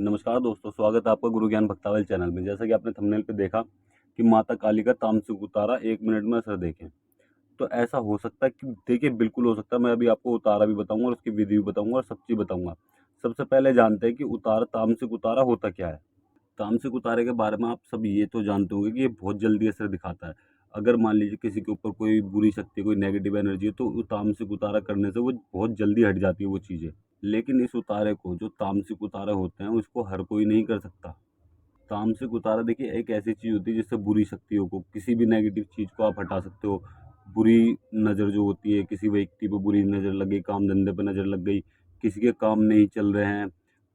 नमस्कार दोस्तों, स्वागत है आपका गुरु ज्ञान भक्तावल चैनल में। जैसा कि आपने थंबनेल पे देखा कि माता काली का तामसिक उतारा 1 मिनट में असर देखें। तो ऐसा हो सकता है कि देखिए बिल्कुल हो सकता है। मैं अभी आपको उतारा भी बताऊँगा और उसकी विधि भी बताऊँगा और सब चीज़ बताऊँगा। सबसे पहले जानते हैं कि तामसिक उतारा होता क्या है? तामसिक उतारे के बारे में आप सब ये तो जानते होंगे कि ये बहुत जल्दी असर दिखाता है। अगर मान लीजिए किसी के ऊपर कोई बुरी शक्ति, कोई नेगेटिव एनर्जी है, तो वो तामसिक उतारा करने से वो बहुत जल्दी हट जाती है वो चीज़ें। लेकिन इस उतारे को, जो तामसिक उतारे होते हैं, उसको हर कोई नहीं कर सकता। तामसिक उतारा देखिए एक ऐसी चीज़ होती है जिससे बुरी शक्तियों को, किसी भी नेगेटिव चीज़ को आप हटा सकते हो। बुरी नज़र जो होती है, किसी व्यक्ति पे बुरी नज़र लग गई, काम धंधे पे नज़र लग गई, किसी के काम नहीं चल रहे हैं,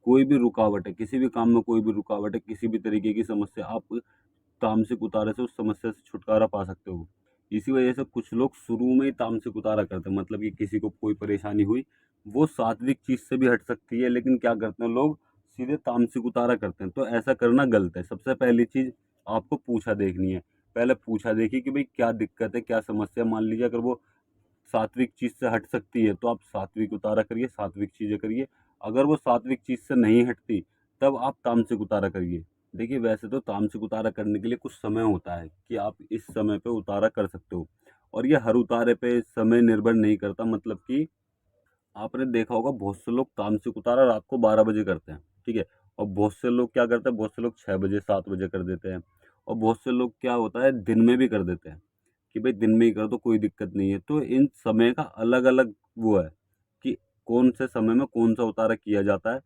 कोई भी रुकावट है, किसी भी काम में कोई भी रुकावट है, किसी भी तरीके की समस्या, आप तामसिक उतारे से उस समस्या से छुटकारा पा सकते हो। इसी वजह से कुछ लोग शुरू में ही तामसिक उतारा करते हैं, मतलब कि किसी को कोई परेशानी हुई, वो सात्विक चीज़ से भी हट सकती है, लेकिन क्या करते हैं लोग, सीधे तामसिक उतारा करते हैं। तो ऐसा करना गलत है। सबसे पहली चीज़ आपको पूछा देखनी है। पहले पूछा देखिए कि भाई क्या दिक्कत है, क्या समस्या। मान लीजिए अगर वो सात्विक चीज़ से हट सकती है, तो आप सात्विक उतारा करिए, सात्विक चीज़ें करिए। अगर वो सात्विक चीज़ से नहीं हटती, तब आप तामसिक उतारा करिए। देखिए वैसे तो तामसिक उतारा करने के लिए कुछ समय होता है कि आप इस समय पे उतारा कर सकते हो, और ये हर उतारे पे समय निर्भर नहीं करता। मतलब कि आपने देखा होगा बहुत से लोग तामसिक उतारा रात को 12 बजे करते हैं, ठीक है? और बहुत से लोग क्या करते हैं, बहुत से लोग 6 बजे 7 बजे कर देते हैं, और बहुत से लोग क्या होता है दिन में भी कर देते हैं कि भाई दिन में ही कर दो, कोई दिक्कत नहीं है। तो इन समय का अलग अलग वो है कि कौन से समय में कौन सा उतारा किया जाता है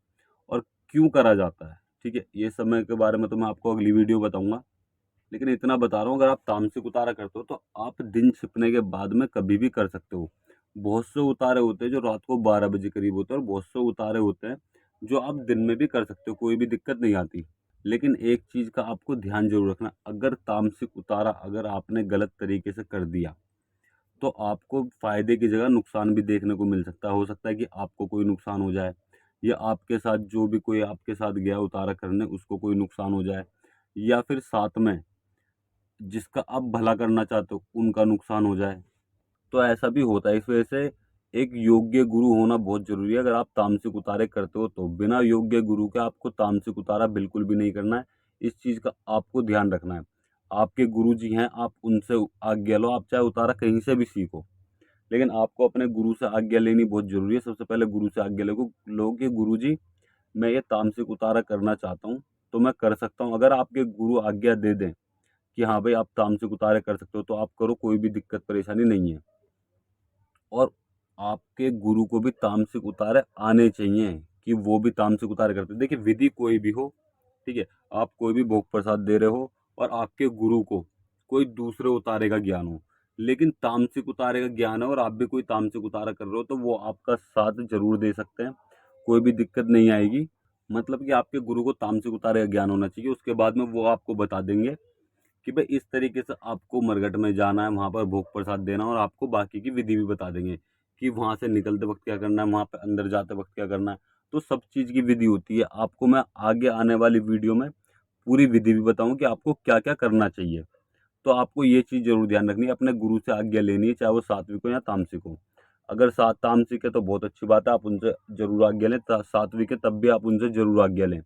और क्यों करा जाता है, ठीक है? ये समय के बारे में तो मैं आपको अगली वीडियो बताऊंगा, लेकिन इतना बता रहा हूँ, अगर आप तामसिक उतारा करते हो तो आप दिन छिपने के बाद में कभी भी कर सकते हो। बहुत से उतारे होते हैं जो रात को 12 बजे करीब होते हैं, और बहुत से उतारे होते हैं जो आप दिन में भी कर सकते हो, कोई भी दिक्कत नहीं आती। लेकिन एक चीज़ का आपको ध्यान जरूर रखना, अगर तामसिक उतारा अगर आपने गलत तरीके से कर दिया, तो आपको फायदे की जगह नुकसान भी देखने को मिल सकता है। हो सकता है कि आपको कोई नुकसान हो जाए, या आपके साथ जो भी कोई आपके साथ गया उतारा करने, उसको कोई नुकसान हो जाए, या फिर साथ में जिसका आप भला करना चाहते हो उनका नुकसान हो जाए। तो ऐसा भी होता है। इस वजह से एक योग्य गुरु होना बहुत ज़रूरी है। अगर आप तामसिक उतारे करते हो तो बिना योग्य गुरु के आपको तामसिक उतारा बिल्कुल भी नहीं करना है। इस चीज़ का आपको ध्यान रखना है। आपके गुरु जी हैं, आप उनसे आज्ञा लो, आप चाहे उतारा कहीं से भी सीखो। लेकिन आपको अपने गुरु से आज्ञा लेनी बहुत ज़रूरी है। सबसे पहले गुरु से आज्ञा लो कि गुरुजी, मैं ये तामसिक उतारा करना चाहता हूँ, तो मैं कर सकता हूँ। अगर आपके गुरु आज्ञा दे दें कि हाँ भाई आप तामसिक उतारे कर सकते हो, तो आप करो, कोई भी दिक्कत परेशानी नहीं है। और आपके गुरु को भी तामसिक उतारे आने चाहिए कि वो भी तामसिक उतारे करते हैं। देखिए विधि कोई भी हो, ठीक है? आप कोई भी भोग प्रसाद दे रहे हो और आपके गुरु को कोई दूसरे उतारे का ज्ञान हो, लेकिन तामसिक उतारे का ज्ञान है और आप भी कोई तामसिक उतारा कर रहे हो, तो वो आपका साथ जरूर दे सकते हैं, कोई भी दिक्कत नहीं आएगी। मतलब कि आपके गुरु को तामसिक उतारे का ज्ञान होना चाहिए। उसके बाद में वो आपको बता देंगे कि भाई इस तरीके से आपको मरघट में जाना है, वहाँ पर भोग प्रसाद देना, और आपको बाकी की विधि भी बता देंगे कि वहाँ से निकलते वक्त क्या करना है, वहाँ पे अंदर जाते वक्त क्या करना है। तो सब चीज़ की विधि होती है। आपको मैं आगे आने वाली वीडियो में पूरी विधि भी बताऊँ कि आपको क्या क्या करना चाहिए। तो आपको ये चीज़ जरूर ध्यान रखनी है, अपने गुरु से आज्ञा लेनी है, चाहे वो सात्विक हो या तामसिक हो। अगर तामसिक है तो बहुत अच्छी बात है, आप उनसे जरूर आज्ञा लें। सात्विक है तब भी आप उनसे जरूर आज्ञा लें,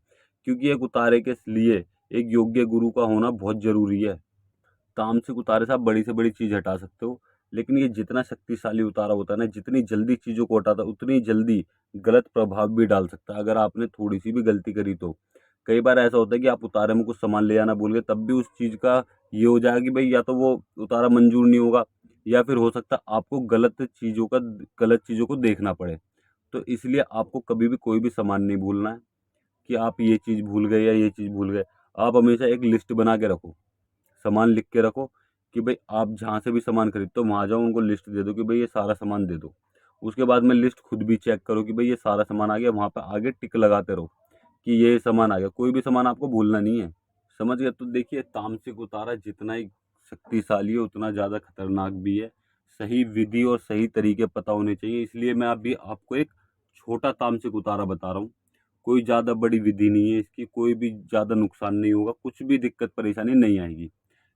क्योंकि एक उतारे के लिए एक योग्य गुरु का होना बहुत जरूरी है। तामसिक उतारे से आप बड़ी से बड़ी चीज़ हटा सकते हो, लेकिन ये जितना शक्तिशाली उतारा होता है ना, जितनी जल्दी चीज़ों को हटाता है, उतनी जल्दी गलत प्रभाव भी डाल सकता है, अगर आपने थोड़ी सी भी गलती करी तो। कई बार ऐसा होता है कि आप उतारे में कुछ सामान ले आना भूल गए, तब भी उस चीज़ का ये हो जाएगा कि भाई या तो वो उतारा मंजूर नहीं होगा, या फिर हो सकता है आपको गलत चीज़ों को देखना पड़े। तो इसलिए आपको कभी भी कोई भी सामान नहीं भूलना है कि आप ये चीज़ भूल गए या ये चीज़ भूल गए। आप हमेशा एक लिस्ट बना के रखो, सामान लिख के रखो कि भाई आप जहाँ से भी सामान खरीदते हो वहाँ जाओ, उनको लिस्ट दे दो कि भाई ये सारा सामान दे दो। उसके बाद में लिस्ट खुद भी चेक करो कि भाई ये सारा सामान आ गया, वहाँ पे आगे टिक लगाते रहो कि ये सामान आ गया। कोई भी सामान आपको भूलना नहीं है। समझ गए? तो देखिए तामसिक उतारा जितना ही शक्तिशाली है उतना ज़्यादा खतरनाक भी है। सही विधि और सही तरीके पता होने चाहिए। इसलिए मैं अभी आपको एक छोटा तामसिक उतारा बता रहा हूँ। कोई ज़्यादा बड़ी विधि नहीं है इसकी, कोई भी ज़्यादा नुकसान नहीं होगा, कुछ भी दिक्कत परेशानी नहीं आएगी।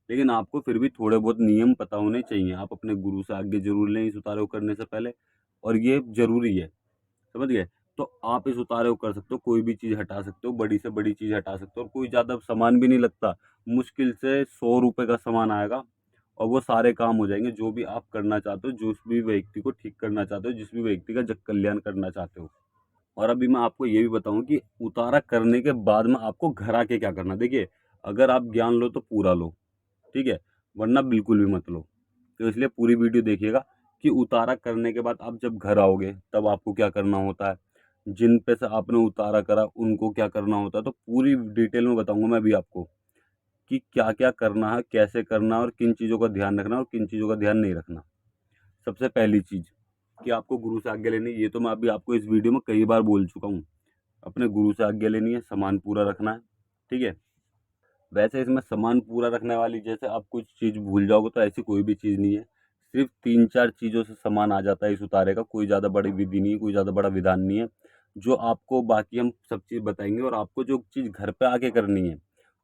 लेकिन आपको फिर भी थोड़े बहुत नियम पता होने चाहिए। आप अपने गुरु से आज्ञा जरूर लें इस उतारे को करने से पहले, और ये जरूरी है। समझ गए? तो आप इस उतारे को कर सकते हो, कोई भी चीज़ हटा सकते हो, बड़ी से बड़ी चीज़ हटा सकते हो, और कोई ज़्यादा सामान भी नहीं लगता। मुश्किल से 100 रुपये का सामान आएगा और वो सारे काम हो जाएंगे जो भी आप करना चाहते हो, जिस भी व्यक्ति को ठीक करना चाहते हो, जिस भी व्यक्ति का जग कल्याण करना चाहते हो। और अभी मैं आपको ये भी बताऊं कि उतारा करने के बाद में आपको घर आके क्या करना। देखिए, अगर आप ज्ञान लो तो पूरा लो, ठीक है, वरना बिल्कुल भी मत लो। तो इसलिए पूरी वीडियो देखिएगा कि उतारा करने के बाद आप जब घर आओगे तब आपको क्या करना होता है, जिन पे से आपने उतारा करा उनको क्या करना होता है। तो पूरी डिटेल में बताऊंगा मैं अभी आपको कि क्या क्या करना है, कैसे करना है, और किन चीज़ों का ध्यान रखना है और किन चीज़ों का ध्यान नहीं रखना। सबसे पहली चीज़ कि आपको गुरु से आज्ञा लेनी है, ये तो मैं अभी आपको इस वीडियो में कई बार बोल चुका हूँ। अपने गुरु से आज्ञा लेनी है, सामान पूरा रखना है, ठीक है। वैसे इसमें सामान पूरा रखने वाली, जैसे आप कुछ चीज़ भूल जाओगे तो ऐसी कोई भी चीज़ नहीं है। सिर्फ 3-4 चीज़ों से सामान आ जाता है इस उतारे का। कोई ज़्यादा बड़ी विधि नहीं है, कोई ज़्यादा बड़ा विधान नहीं है। जो आपको बाकी हम सब चीज़ बताएंगे, और आपको जो चीज़ घर पे आके करनी है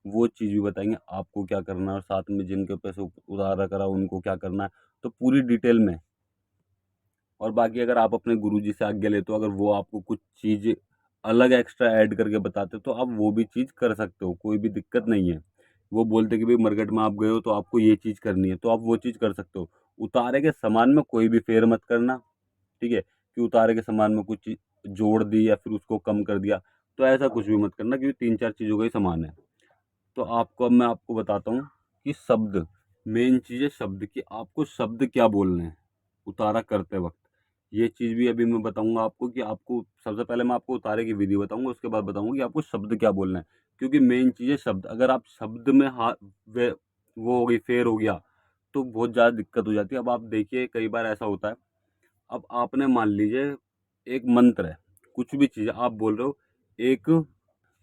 वो चीज़ भी बताएंगे आपको क्या करना है, और साथ में जिनके पैसे उतारा करा उनको क्या करना है, तो पूरी डिटेल में। और बाकी अगर आप अपने गुरुजी से आज्ञा लेते हो, अगर वो आपको कुछ चीज़ अलग एक्स्ट्रा ऐड करके बताते हो तो आप वो भी चीज़ कर सकते हो, कोई भी दिक्कत नहीं है। वो बोलते कि भाई मरकट में आप गए हो तो आपको ये चीज़ करनी है, तो आप वो चीज़ कर सकते हो। उतारे के सामान में कोई भी फेर मत करना, ठीक है, कि उतारे के सामान में कुछ चीज़ जोड़ दी या फिर उसको कम कर दिया, तो ऐसा कुछ भी मत करना, क्योंकि 3-4 चीज़ों का ही सामान है। तो आपको अब मैं आपको बताता हूँ कि शब्द, मेन चीज़ है शब्द, कि आपको शब्द क्या बोलने हैं उतारा करते वक्त। ये चीज़ भी अभी मैं बताऊंगा आपको कि आपको सबसे पहले मैं आपको उतारे की विधि बताऊंगा, उसके बाद बताऊंगा कि आपको शब्द क्या बोलना है। क्योंकि मेन चीज़ है शब्द। अगर आप शब्द में वो हो गई, फेर हो गया, तो बहुत ज़्यादा दिक्कत हो जाती है। अब आप देखिए, कई बार ऐसा होता है, अब आपने मान लीजिए एक मंत्र है, कुछ भी चीज़ आप बोल रहे हो, एक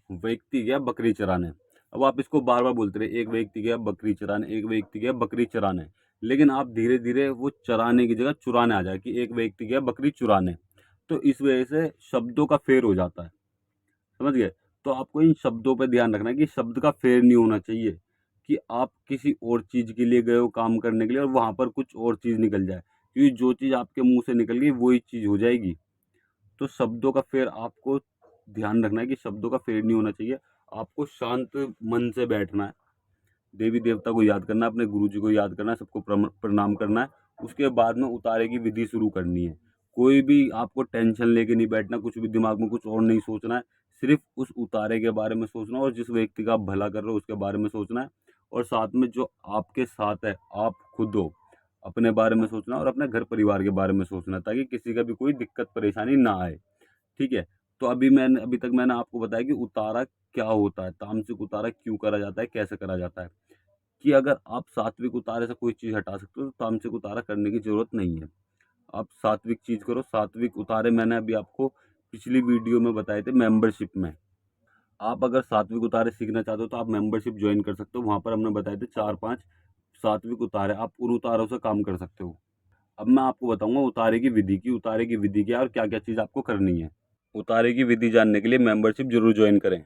व्यक्ति गया बकरी चराने। अब आप इसको बार बार बोलते रहे, एक व्यक्ति गया बकरी चराने, एक व्यक्ति गया बकरी चराने, लेकिन आप धीरे धीरे वो चराने की जगह चुराने आ जाए कि एक व्यक्ति गया बकरी चुराने। तो इस वजह से शब्दों का फेर हो जाता है, समझ गए। तो आपको इन शब्दों पर ध्यान रखना है कि शब्द का फेर नहीं होना चाहिए, कि आप किसी और चीज़ के लिए गए हो काम करने के लिए और वहाँ पर कुछ और चीज़ निकल जाए, क्योंकि जो चीज़ आपके मुंह से निकल गई वही चीज़ हो जाएगी। तो शब्दों का फेर आपको ध्यान रखना है कि शब्दों का फेर नहीं होना चाहिए। आपको शांत मन से बैठना है, देवी देवता को याद करना है, अपने गुरु जी को याद करना है, सबको प्रणाम करना है। उसके बाद में उतारे की विधि शुरू करनी है। कोई भी आपको टेंशन लेके नहीं बैठना, कुछ भी दिमाग में कुछ और नहीं सोचना है। सिर्फ उस उतारे के बारे में सोचना है, और जिस व्यक्ति का आप भला कर रहे हो उसके बारे में सोचना है। और साथ में जो आपके साथ है, आप खुद हो, अपने बारे में सोचना है, और अपने घर परिवार के बारे में सोचना है, ताकि किसी का भी कोई दिक्कत परेशानी ना आए, ठीक है। तो अभी तक मैंने आपको बताया कि उतारा क्या होता है, तामसिक उतारा क्यों करा जाता है, कैसे करा जाता है। कि अगर आप सात्विक उतारे से कोई चीज़ हटा सकते हो तो तामसिक उतारा करने की ज़रूरत नहीं है। आप सात्विक चीज़ करो। सात्विक उतारे मैंने अभी आपको पिछली वीडियो में बताए थे मेंबरशिप में। आप अगर सात्विक उतारे सीखना चाहते हो तो आप मेंबरशिप ज्वाइन कर सकते हो। वहाँ पर हमने बताए थे 4-5 सात्विक उतारे, आप उन उतारों से काम कर सकते हो। अब मैं आपको बताऊंगा उतारे की विधि, की उतारे की विधि क्या है और क्या क्या चीज़ आपको करनी है। उतारे की विधि जानने के लिए मेंबरशिप जरूर ज्वाइन करें।